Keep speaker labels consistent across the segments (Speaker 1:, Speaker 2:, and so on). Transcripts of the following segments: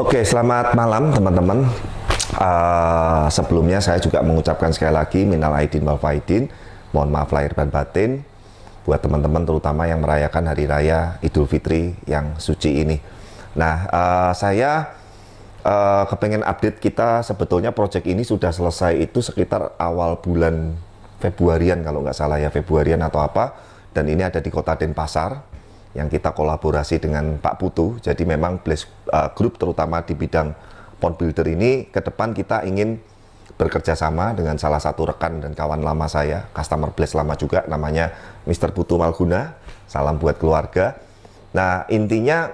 Speaker 1: Oke, selamat malam teman-teman. Sebelumnya saya juga mengucapkan sekali lagi minal aidin wal faidin. Mohon maaf lahir dan batin buat teman-teman terutama yang merayakan hari raya Idul Fitri yang suci ini. Nah, saya kepengen update kita, sebetulnya proyek ini sudah selesai itu sekitar awal bulan Februarian kalau nggak salah ya, Februarian atau apa. Dan ini ada di Kota Denpasar yang kita kolaborasi dengan Pak Putu. Jadi memang Blaze Group terutama di bidang pond builder ini ke depan kita ingin bekerja sama dengan salah satu rekan dan kawan lama saya, customer Blaze lama juga, namanya Mr. Putu Malguna. Salam buat keluarga. Nah, intinya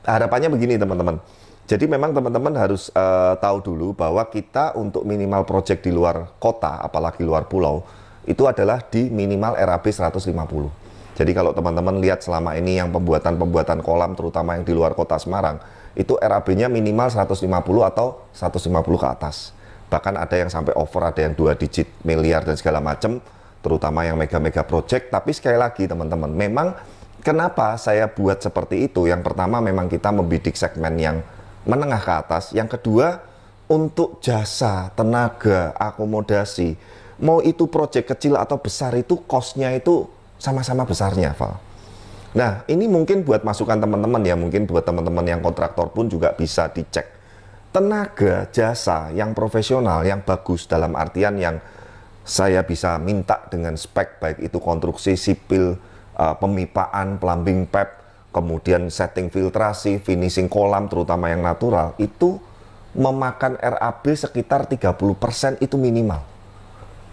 Speaker 1: harapannya begini teman-teman. Jadi memang teman-teman harus tahu dulu bahwa kita untuk minimal project di luar kota, apalagi luar pulau, itu adalah di minimal RAB 150. Jadi kalau teman-teman lihat selama ini yang pembuatan kolam, terutama yang di luar kota Semarang, itu RAB-nya minimal 150 atau 150 ke atas. Bahkan ada yang sampai over, ada yang 2 digit miliar dan segala macam, terutama yang mega-mega project. Tapi sekali lagi teman-teman, memang kenapa saya buat seperti itu? Yang pertama memang kita membidik segmen yang menengah ke atas. Yang kedua, untuk jasa, tenaga, akomodasi, mau itu project kecil atau besar, itu cost-nya itu sama-sama besarnya, Val. Nah, ini mungkin buat masukan teman-teman ya, mungkin buat teman-teman yang kontraktor pun juga bisa dicek. Tenaga, jasa yang profesional, yang bagus, dalam artian yang saya bisa minta dengan spek, baik itu konstruksi sipil, pemipaan, plumbing pipe, kemudian setting filtrasi, finishing kolam, terutama yang natural, itu memakan RAB sekitar 30% itu minimal.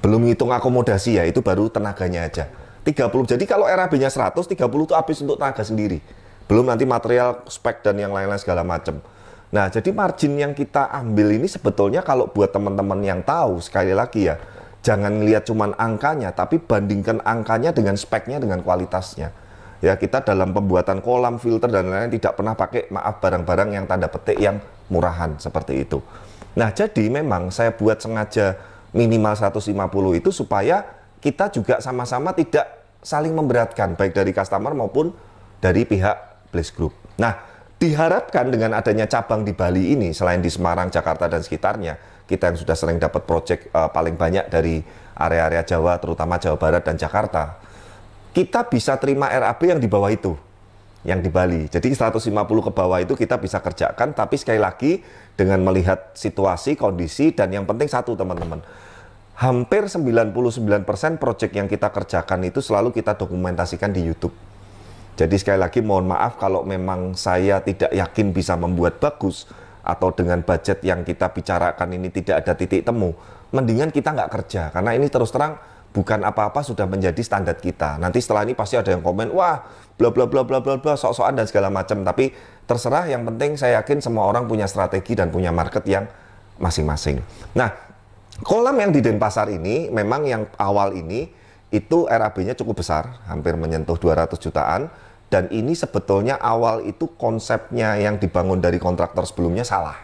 Speaker 1: Belum hitung akomodasi ya, itu baru tenaganya aja. 30, jadi kalau RAB-nya 100, 30 itu habis untuk tenaga sendiri. Belum nanti material, spek, dan yang lain-lain segala macam. Nah, jadi margin yang kita ambil ini sebetulnya kalau buat teman-teman yang tahu, sekali lagi ya, jangan lihat cuman angkanya, tapi bandingkan angkanya dengan speknya, dengan kualitasnya. Ya, kita dalam pembuatan kolam, filter, dan lain-lain tidak pernah pakai, maaf, barang-barang yang tanda petik yang murahan, seperti itu. Nah, jadi memang saya buat sengaja minimal 150 itu supaya kita juga sama-sama tidak saling memberatkan, baik dari customer maupun dari pihak Blaze Group. Nah, diharapkan dengan adanya cabang di Bali ini, selain di Semarang, Jakarta, dan sekitarnya, kita yang sudah sering dapat project paling banyak dari area-area Jawa, terutama Jawa Barat dan Jakarta, kita bisa terima RAB yang di bawah itu, yang di Bali. Jadi 150 ke bawah itu kita bisa kerjakan, tapi sekali lagi dengan melihat situasi, kondisi, dan yang penting satu teman-teman, hampir 99% project yang kita kerjakan itu selalu kita dokumentasikan di YouTube. Jadi sekali lagi mohon maaf kalau memang saya tidak yakin bisa membuat bagus, atau dengan budget yang kita bicarakan ini tidak ada titik temu, mendingan kita nggak kerja, karena ini terus terang bukan apa-apa sudah menjadi standar kita. Nanti setelah ini pasti ada yang komen, wah bla bla bla bla bla bla, sok-sokan dan segala macam. Tapi terserah, yang penting saya yakin semua orang punya strategi dan punya market yang masing-masing. Nah, kolam yang di Denpasar ini memang yang awal ini itu RAB-nya cukup besar, hampir menyentuh 200 jutaan. Dan ini sebetulnya awal itu konsepnya yang dibangun dari kontraktor sebelumnya salah.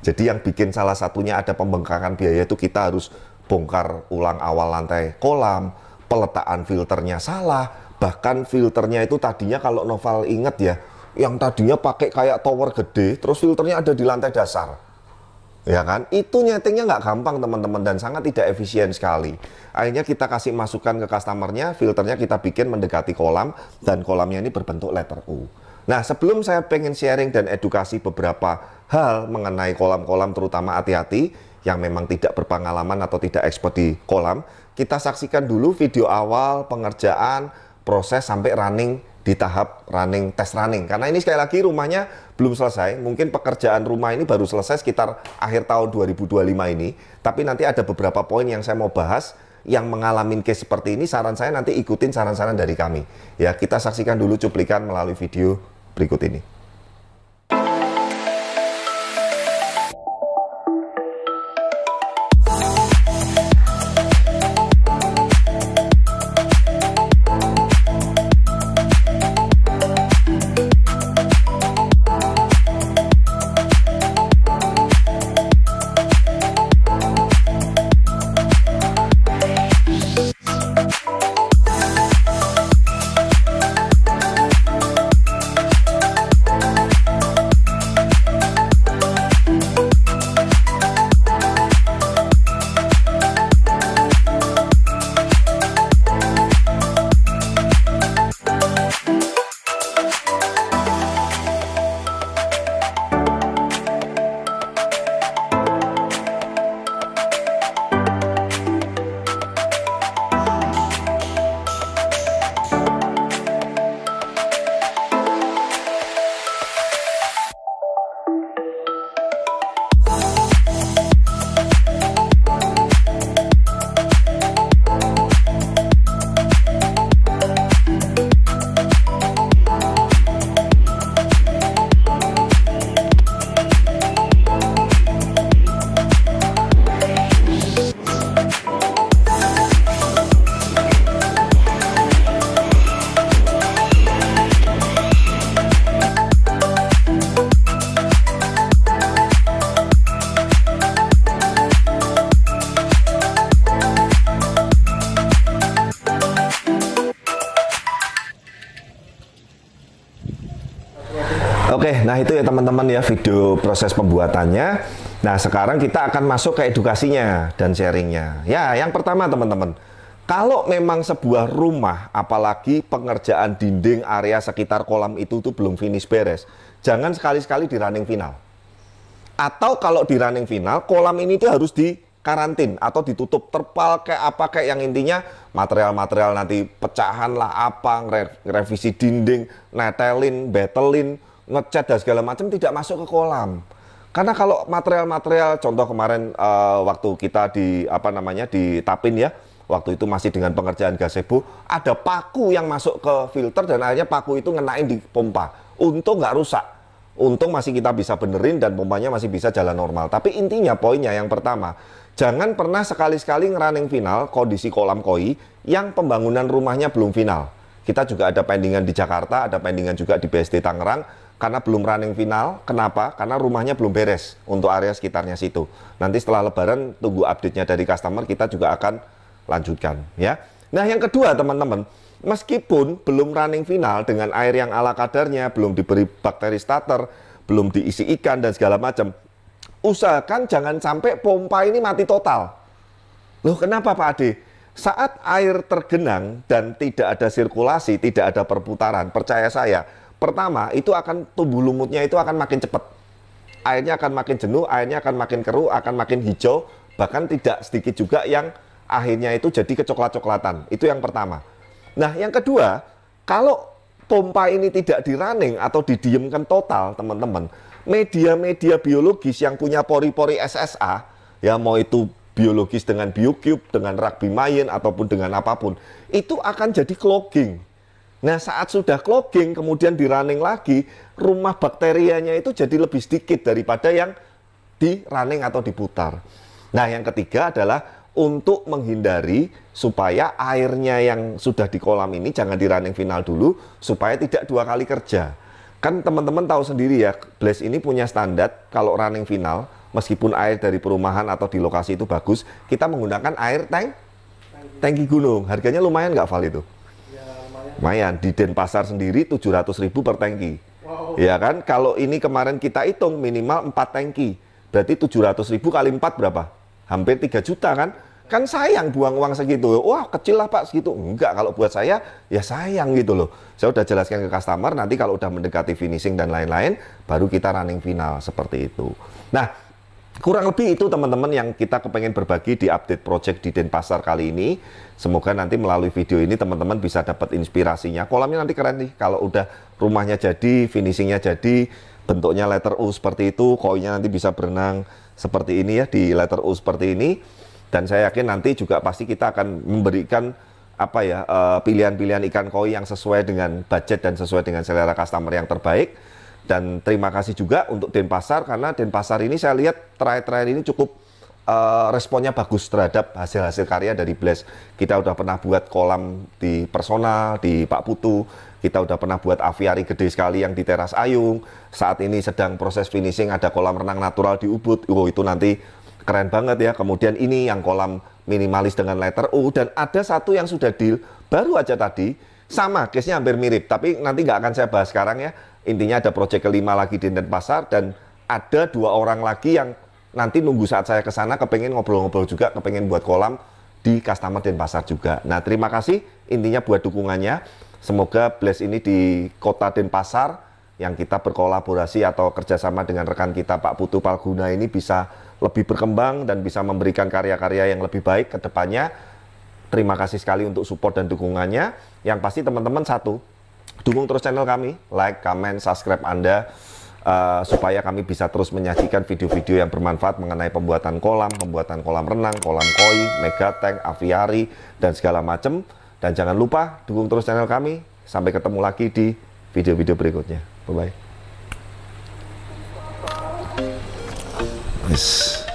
Speaker 1: Jadi yang bikin salah satunya ada pembengkakan biaya itu kita harus bongkar ulang awal lantai kolam, peletaan filternya salah, bahkan filternya itu tadinya kalau Noval inget ya, yang tadinya pakai kayak tower gede, terus filternya ada di lantai dasar. Ya kan, itu nyetingnya nggak gampang teman-teman, dan sangat tidak efisien sekali. Akhirnya kita kasih masukan ke customernya, filternya kita bikin mendekati kolam, dan kolamnya ini berbentuk letter U. Nah, sebelum saya pengen sharing dan edukasi beberapa hal mengenai kolam-kolam, terutama hati-hati yang memang tidak berpengalaman atau tidak expert di kolam, kita saksikan dulu video awal pengerjaan, proses sampai running, di tahap running, tes running. Karena ini sekali lagi rumahnya belum selesai, mungkin pekerjaan rumah ini baru selesai sekitar akhir tahun 2025 ini, tapi nanti ada beberapa poin yang saya mau bahas, yang mengalami case seperti ini, saran saya nanti ikutin saran-saran dari kami. Ya, kita saksikan dulu cuplikan melalui video berikut ini. Oke, nah itu ya teman-teman ya video proses pembuatannya. Nah sekarang kita akan masuk ke edukasinya dan sharingnya. Ya, yang pertama teman-teman, kalau memang sebuah rumah, apalagi pengerjaan dinding area sekitar kolam itu tuh belum finish beres, jangan sekali-sekali di running final. Atau kalau di running final, kolam ini tuh harus di karantin atau ditutup terpal kayak apa, kayak yang intinya material-material nanti pecahan lah apa, revisi dinding, netelin, betelin, ngecat dan segala macam tidak masuk ke kolam. Karena kalau material-material contoh kemarin waktu kita di apa namanya di Tapin ya, waktu itu masih dengan pengerjaan gazebo, ada paku yang masuk ke filter dan akhirnya paku itu ngenain di pompa. Untung nggak rusak. Untung masih kita bisa benerin dan pompanya masih bisa jalan normal. Tapi intinya poinnya yang pertama, jangan pernah sekali-sekali ngerunning final kondisi kolam koi yang pembangunan rumahnya belum final. Kita juga ada pendingan di Jakarta, ada pendingan juga di BSD Tangerang, karena belum running final. Kenapa? Karena rumahnya belum beres untuk area sekitarnya situ. Nanti setelah lebaran tunggu update-nya dari customer, kita juga akan lanjutkan ya. Nah yang kedua teman-teman, meskipun belum running final dengan air yang ala kadarnya, belum diberi bakteri starter, belum diisi ikan dan segala macam, usahakan jangan sampai pompa ini mati total. Loh kenapa Pak Ade? Saat air tergenang dan tidak ada sirkulasi, tidak ada perputaran, percaya saya, pertama itu akan tumbuh lumutnya itu akan makin cepat. Airnya akan makin jenuh, airnya akan makin keruh, akan makin hijau, bahkan tidak sedikit juga yang akhirnya itu jadi kecoklat-coklatan. Itu yang pertama. Nah, yang kedua, kalau pompa ini tidak di-running atau didiamkan total, teman-teman, media-media biologis yang punya pori-pori SSA, ya mau itu biologis dengan BioCube, dengan Ragbimayin, ataupun dengan apapun, itu akan jadi clogging. Nah, saat sudah clogging, kemudian di-running lagi, rumah bakterianya itu jadi lebih sedikit daripada yang di-running atau diputar. Nah, yang ketiga adalah untuk menghindari supaya airnya yang sudah di kolam ini jangan di running final dulu supaya tidak dua kali kerja. Kan teman-teman tahu sendiri ya, Blaze ini punya standar kalau running final, meskipun air dari perumahan atau di lokasi itu bagus, kita menggunakan air tangki gunung. Harganya lumayan nggak Val itu?
Speaker 2: Ya,
Speaker 1: lumayan. Di Denpasar sendiri 700.000 per tangki. Wow. Ya kan, kalau ini kemarin kita hitung minimal 4 tangki, berarti 700.000 kali 4 berapa? Hampir 3 juta kan? Kan sayang buang uang segitu. Wah kecil lah Pak segitu. Enggak, kalau buat saya ya sayang gitu loh. Saya udah jelaskan ke customer, nanti kalau udah mendekati finishing dan lain-lain, baru kita running final seperti itu. Nah, kurang lebih itu teman-teman yang kita kepengen berbagi di update project di Denpasar kali ini. Semoga nanti melalui video ini teman-teman bisa dapat inspirasinya. Kolamnya nanti keren nih, kalau udah rumahnya jadi, finishingnya jadi, bentuknya letter U seperti itu, koinya nanti bisa berenang seperti ini ya, di letter U seperti ini. Dan saya yakin nanti juga pasti kita akan memberikan apa ya, pilihan-pilihan ikan koi yang sesuai dengan budget dan sesuai dengan selera customer yang terbaik. Dan terima kasih juga untuk Denpasar, karena Denpasar ini saya lihat terakhir-terakhir ini cukup responnya bagus terhadap hasil-hasil karya dari Blaze. Kita udah pernah buat kolam di Personal, di Pak Putu. Kita udah pernah buat aviari gede sekali yang di Teras Ayung. Saat ini sedang proses finishing, ada kolam renang natural di Ubud. Oh, itu nanti keren banget ya. Kemudian ini yang kolam minimalis dengan letter U. Dan ada satu yang sudah deal, baru aja tadi. Sama, case-nya hampir mirip. Tapi nanti nggak akan saya bahas sekarang ya. Intinya ada proyek kelima lagi di Denpasar. Dan ada 2 orang lagi yang nanti nunggu saat saya ke sana, kepengen ngobrol-ngobrol juga, kepengen buat kolam di customer Denpasar juga. Nah, terima kasih intinya buat dukungannya. Semoga Blaze ini di kota Denpasar yang kita berkolaborasi atau kerjasama dengan rekan kita Pak Putu Palguna ini bisa lebih berkembang dan bisa memberikan karya-karya yang lebih baik ke depannya. Terima kasih sekali untuk support dan dukungannya. Yang pasti teman-teman satu, dukung terus channel kami, like, comment, subscribe Anda, supaya kami bisa terus menyajikan video-video yang bermanfaat mengenai pembuatan kolam renang, kolam koi, mega tank, aviari, dan segala macam. Dan jangan lupa dukung terus channel kami. Sampai ketemu lagi di video-video berikutnya. Bye-bye. Yes.